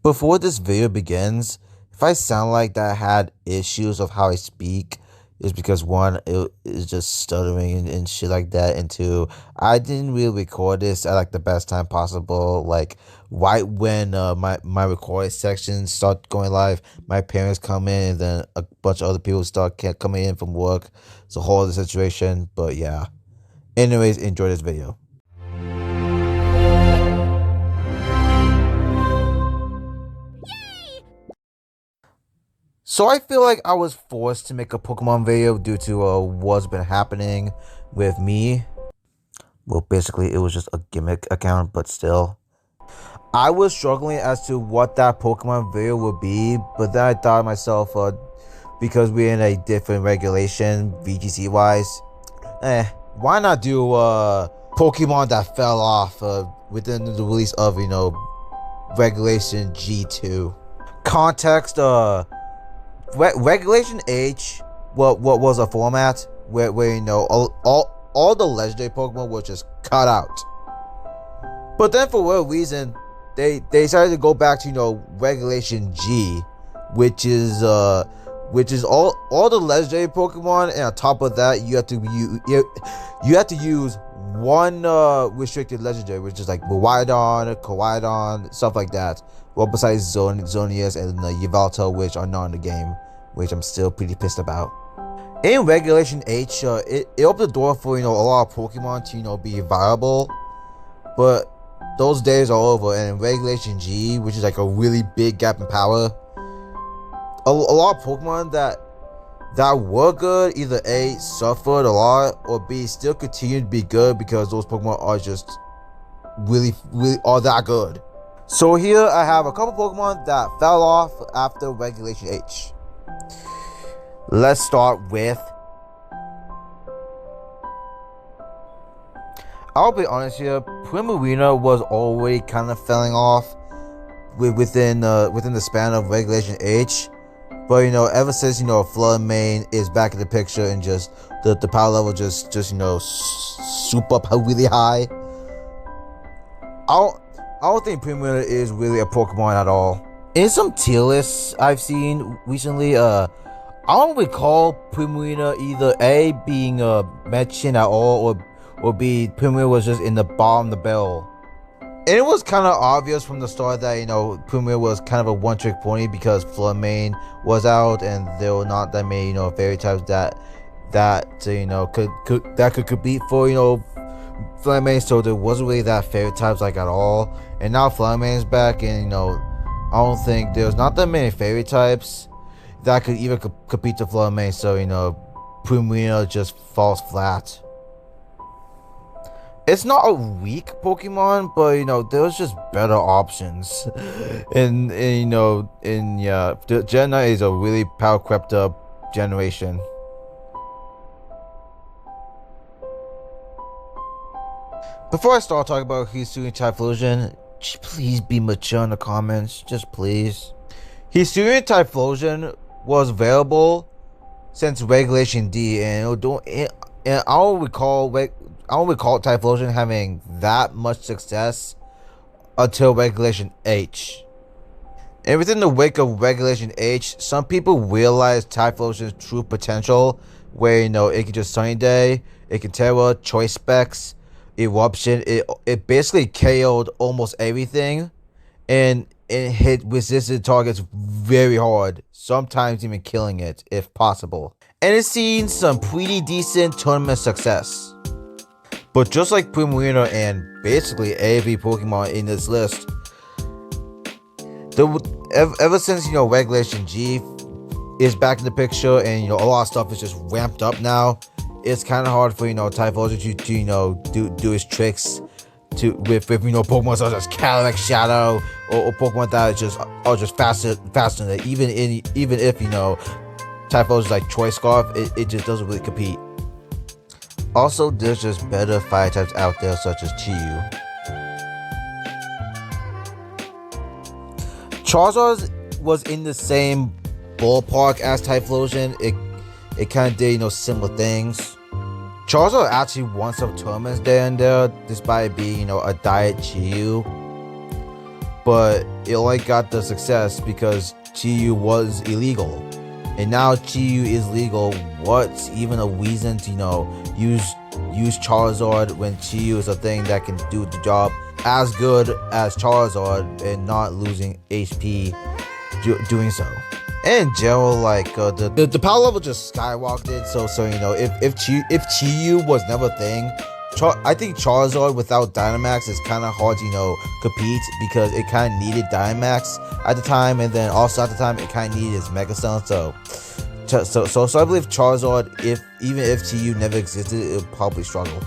Before this video begins, if I sound like that I had issues of how I speak, it's because one, it is just stuttering and shit like that, and two, I didn't really record this at like the best time possible. Like right when my recording section start going live, my parents come in, and then a bunch of other people start coming in from work. It's a whole other situation, but yeah. Anyways, enjoy this video. So I feel like I was forced to make a Pokemon video due to what's been happening with me. Well, basically it was just a gimmick account, but still. I was struggling as to what that Pokemon video would be, but then I thought to myself, because we're in a different regulation, VGC wise, why not do Pokemon that fell off within the release of, Regulation G2. Context, Regulation H, what was a format where all the legendary Pokemon were just cut out. But then for whatever reason, they decided to go back to Regulation G, which is all the legendary Pokemon, and on top of that, you have to use one restricted legendary, which is like Miraidon, Koraidon, stuff like that. Well, besides Zonius and Yveltal, which are not in the game, which I'm still pretty pissed about. In Regulation H, it opened the door for a lot of Pokemon to be viable, but those days are over. And in Regulation G, which is like a really big gap in power, a lot of Pokemon that were good either A, suffered a lot, or B, still continue to be good because those Pokemon are just really are that good. So here I have a couple Pokemon that fell off after Regulation H. Let's start with... I'll be honest here, Primarina was already kind of falling off within the span of Regulation H. But ever since Flood Main is back in the picture and just the power level just soup up really high, I don't think Primarina is really a Pokemon at all. In some tier lists I've seen recently, I don't recall Primarina either A, being mentioned at all, or B, Primarina was just in the bottom of the barrel. And it was kind of obvious from the start that Primarina was kind of a one-trick pony because Flood Main was out and there were not that many fairy types that could compete for Flame, so there wasn't really that fairy types like at all. And now Flame back, and I don't think there's not that many fairy types that could even compete to Flame, so Primarina just falls flat. It's not a weak Pokemon, but there's just better options. and Gen 9 is a really power crept up generation. Before I start talking about Hisuian Typhlosion, please be mature in the comments, just please. Hisuian Typhlosion was available since Regulation D, and I don't recall Typhlosion having that much success until Regulation H. And within the wake of Regulation H, some people realized Typhlosion's true potential, where it can just Sunny Day, it can Terra, Choice Specs, Eruption. It basically KO'd almost everything, and it hit resistant targets very hard, sometimes even killing it if possible. And it's seen some pretty decent tournament success. But just like Primarina and basically every Pokemon in this list, ever since Regulation G is back in the picture and a lot of stuff is just ramped up now, it's kind of hard for Typhlosion to do his tricks with Pokemon such as Calyrex Shadow or Pokemon that are just faster than it. Even if Typhlosion's like Choice Scarf, it just doesn't really compete. Also, there's just better fire types out there such as Tyion. Charizard was in the same ballpark as Typhlosion. It kind of did similar things. Charizard actually won some tournaments there and there, despite it being a diet Tyion. but it only got the success because Chi-Yu was illegal. And now Chi-Yu is legal. What's even a reason to, use Charizard when Chi-Yu is a thing that can do the job as good as Charizard and not losing HP doing so. And in general, like the power level just skyrocketed. So if Chi-Yu was never a thing, I think Charizard without Dynamax is kind of hard to compete because it kind of needed Dynamax at the time, and then also at the time it kind of needed its Mega Stone. So I believe Charizard, even if Chi-Yu never existed, it would probably struggle.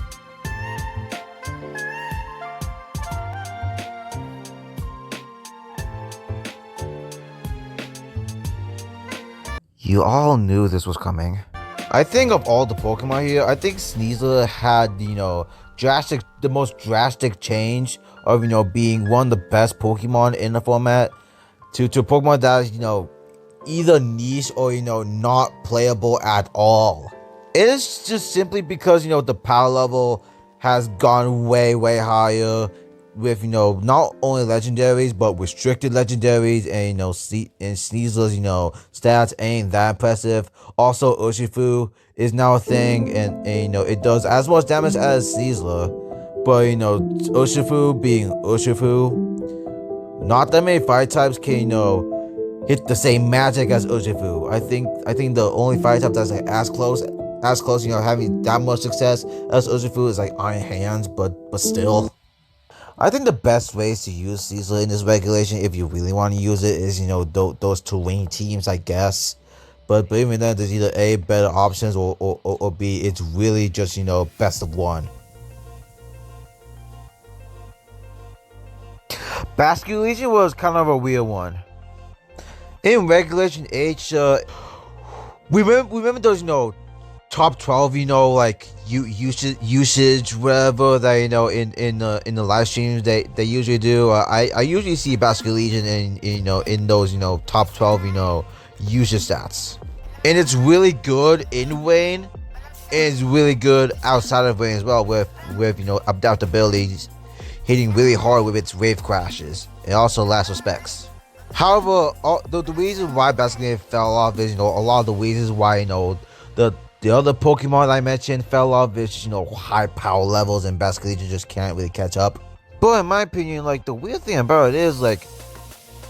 You all knew this was coming. I think of all the Pokemon here, I think Sneasler had the most drastic change of being one of the best Pokemon in the format to a Pokemon that is either niche or not playable at all. It is just simply because the power level has gone way higher with not only legendaries but restricted legendaries, and and Sneasler's stats ain't that impressive. Also, Urshifu is now a thing, and it does as much damage as Sneasler, but Urshifu being Urshifu, not that many fire types can hit the same magic as Urshifu. I think the only fire type that's like as close having that much success as Urshifu is like Iron Hands, but still. I think the best ways to use Sneasler in this regulation, if you really want to use it, is those terrain teams, I guess. But even then, there's either A, better options, or B, it's really just best of one. Bas Legion was kind of a weird one. In Regulation H, we remember those top 12 like usage whatever that in the live streams they usually do. I usually see Bas Legion in those top 12 usage stats, and it's really good in Rain, and it's really good outside of Rain as well, with adaptabilities, hitting really hard with its wave crashes, and also last respects. However, the reason why Bas Legion fell off is a lot of the reasons why the other Pokemon I mentioned fell off is high power levels, and Bas Legion just can't really catch up. But in my opinion, the weird thing about it is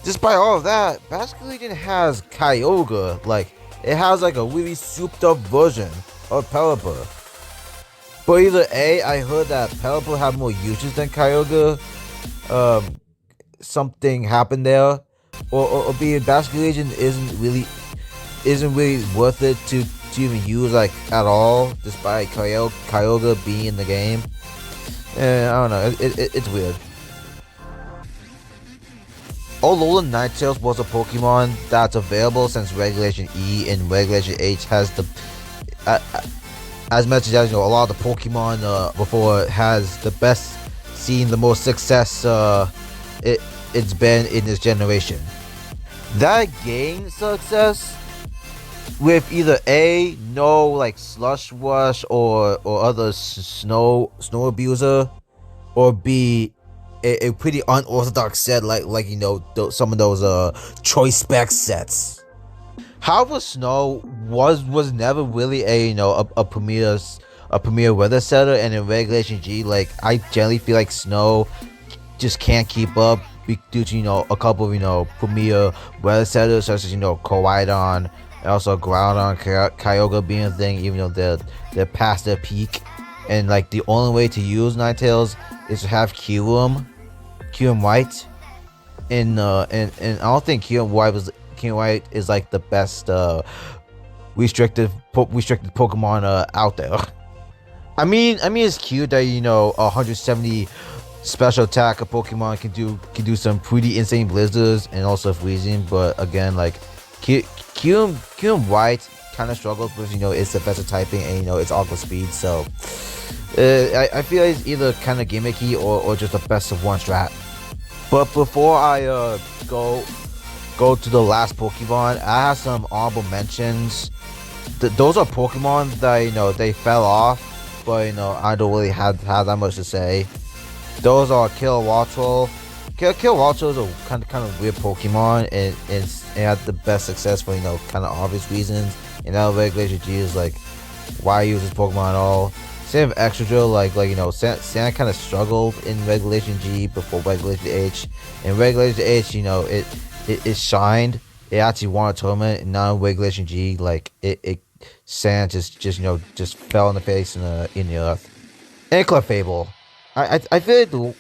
despite all of that, Bas Legion has Kyogre. It has a really souped up version of Pelipper. But either A, I heard that Pelipper had more uses than Kyogre. Something happened there, or B, Bas Legion isn't really worth it to even use at all, despite Kyogre being in the game. I don't know, it's weird. Alolan Nils was a Pokemon that's available since Regulation E, and Regulation H has the as mentioned as a lot of the Pokemon before has the best, seen the most success it's been in this generation. That gained success with either A, no Slush Rush or other snow abuser, or B, a pretty unorthodox set some of those choice spec sets. However, Snow was never really a premier weather setter, and in Regulation G, I generally feel like Snow just can't keep up due to a couple of premier weather setters such as Koraidon, and also Groudon, Kyogre being a thing, even though they're past their peak. And the only way to use Ninetales is to have Kyurem White, and I don't think Kyurem White is the best restricted Pokemon out there. I mean it's cute that 170 special attack a Pokemon can do some pretty insane blizzards and also freezing, but again Kyurem White kind of struggles with its defensive typing and its Aqua Speed, so I feel it's either kind of gimmicky or just a best of one strat. But before I go to the last Pokemon, I have some honorable mentions. Those are Pokemon that they fell off, but I don't really have that much to say. Those are Kilowattrel, Kilowattrel is a kind of weird Pokemon, and had the best success for kind of obvious reasons. And now Regulation G is like, why use this Pokemon at all? Same with Excadrill, Santa kind of struggled in Regulation G before Regulation H, and Regulation H, it shined. It actually won a tournament, and now Regulation G, Santa just fell in the face in the earth. And Clefable, I feel like the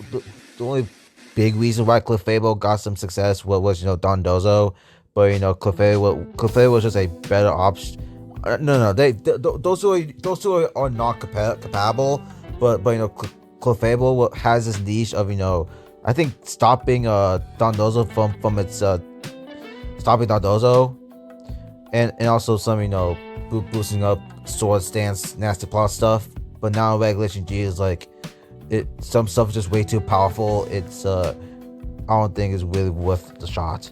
only big reason why Clefable got some success was Dondozo, but Clefable was just a better option. No, those two are not compatible, but Clefable has this niche of I think stopping Dondozo from its stopping Dondozo, and also some boosting up Sword Stance, Nasty Plot stuff. But now Regulation G is some stuff is just way too powerful. It's I don't think it's really worth the shot.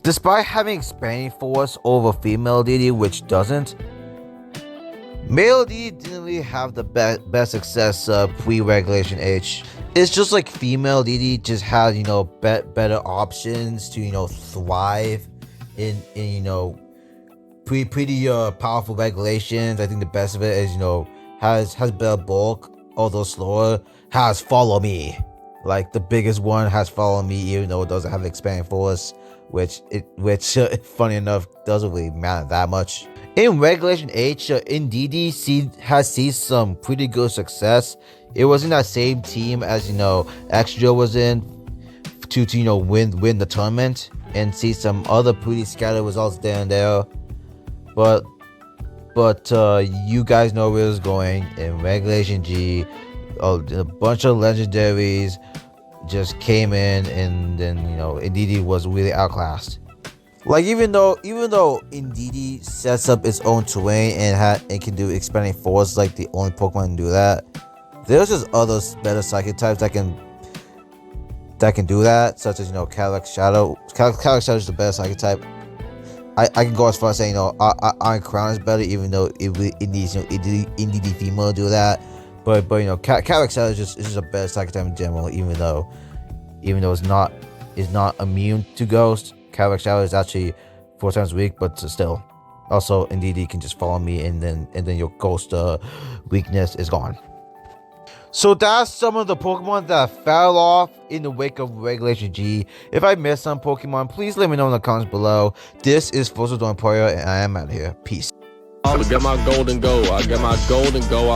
Despite having expanding force over female DD, which doesn't, male DD didn't really have the best success pre-Regulation H. It's just like female DD just had better options to thrive in pretty powerful regulations. I think the best of it is has better bulk, although slower. Has Follow Me, the biggest one has Follow Me, even though it doesn't have expanding force, which funny enough doesn't really matter that much. In Regulation H, DD has seen some pretty good success. It was in that same team as Excadrill was in to win the tournament, and see some other pretty scattered results there and there. But you guys know where it's going. In Regulation G, a bunch of legendaries just came in, and then Indeedee was really outclassed. Even though Indeedee sets up its own terrain and can do expanding force like the only Pokemon can do that, there's just other better psychic types that can do that, such as Calyx Shadow. Calyx Shadow is the best psychic type. I can go as far as saying Iron Crown is better, even though it needs Indeedee female to do that. But Calyx Shadow is just a better psychic type in general, even though it's not immune to Ghost. Calyx Shadow is actually 4 times weak, but still. Also, Indeedee can just Follow Me, and then your Ghost weakness is gone. So that's some of the Pokemon that fell off in the wake of Regulation G. If I missed some Pokemon, please let me know in the comments below. This is Fossil Emporium, and I am out of here. Peace. I get my gold and go. I get my gold and go.